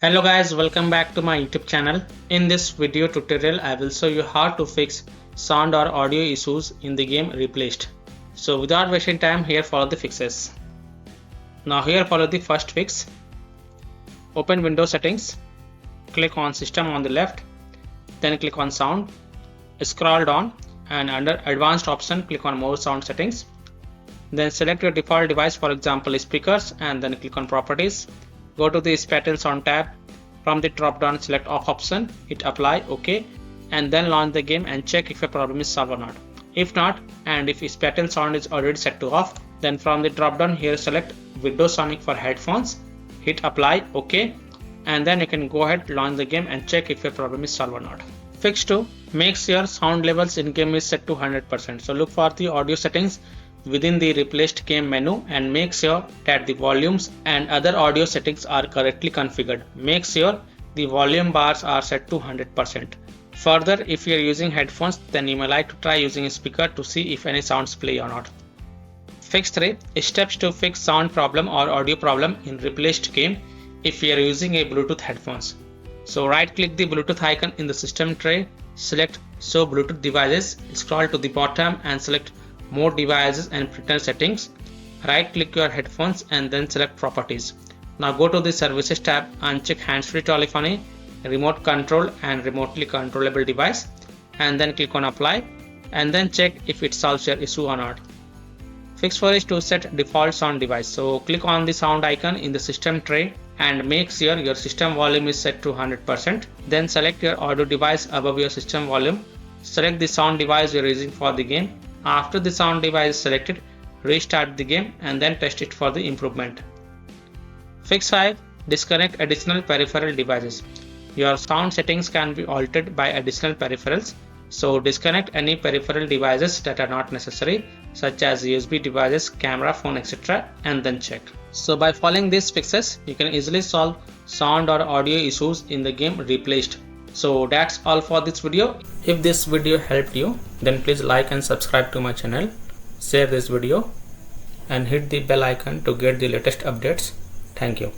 Hello guys, welcome back to my YouTube channel. In this video tutorial, I will show you how to fix sound or audio issues in the game Replaced. So without wasting time, here follow the fixes. Now here follow the first fix. Open Windows settings, click on System on the left, then click on Sound, scroll down and under Advanced option click on More Sound Settings. Then select your default device, for example speakers, and then click on Properties. Go to the Spatial Sound tab. From the drop down select Off option, hit Apply, OK, and then launch the game and check if a problem is solved or not. If not, and if Spatial Sound is already set to off, then from the drop down here select Windows Sonic for headphones, hit Apply, OK, and then you can go ahead, launch the game and check if a problem is solved or not. Fix 2. Make sure sound levels in game is set to 100%. So look for the audio settings within the Replaced game menu and make sure that the volumes and other audio settings are correctly configured. Make sure the volume bars are set to 100%. Further, if you are using headphones, then you may like to try using a speaker to see if any sounds play or not. Fix 3. Steps to fix sound problem or audio problem in Replaced game if you are using a Bluetooth headphones. So right click the Bluetooth icon in the system tray, select Show Bluetooth Devices, scroll to the bottom and select More Devices and Printer Settings. Right click your headphones and then select Properties. Now go to the Services tab and check Hands-free telephony, Remote Control and Remotely Controllable Device, and then click on Apply and then check if it solves your issue or not. Fix 4 is to set default sound device. So click on the sound icon in the system tray and make sure your system volume is set to 100%. Then select your audio device above your system volume. Select the sound device you are using for the game. After the sound device is selected, restart the game and then test it for the improvement. Fix 5. Disconnect additional peripheral devices. Your sound settings can be altered by additional peripherals. So disconnect any peripheral devices that are not necessary, such as USB devices, camera, phone, etc. and then check. So by following these fixes, you can easily solve sound or audio issues in the game Replaced. So that's all for this video. If this video helped you, then please like and subscribe to my channel, share this video and hit the bell icon to get the latest updates. Thank you.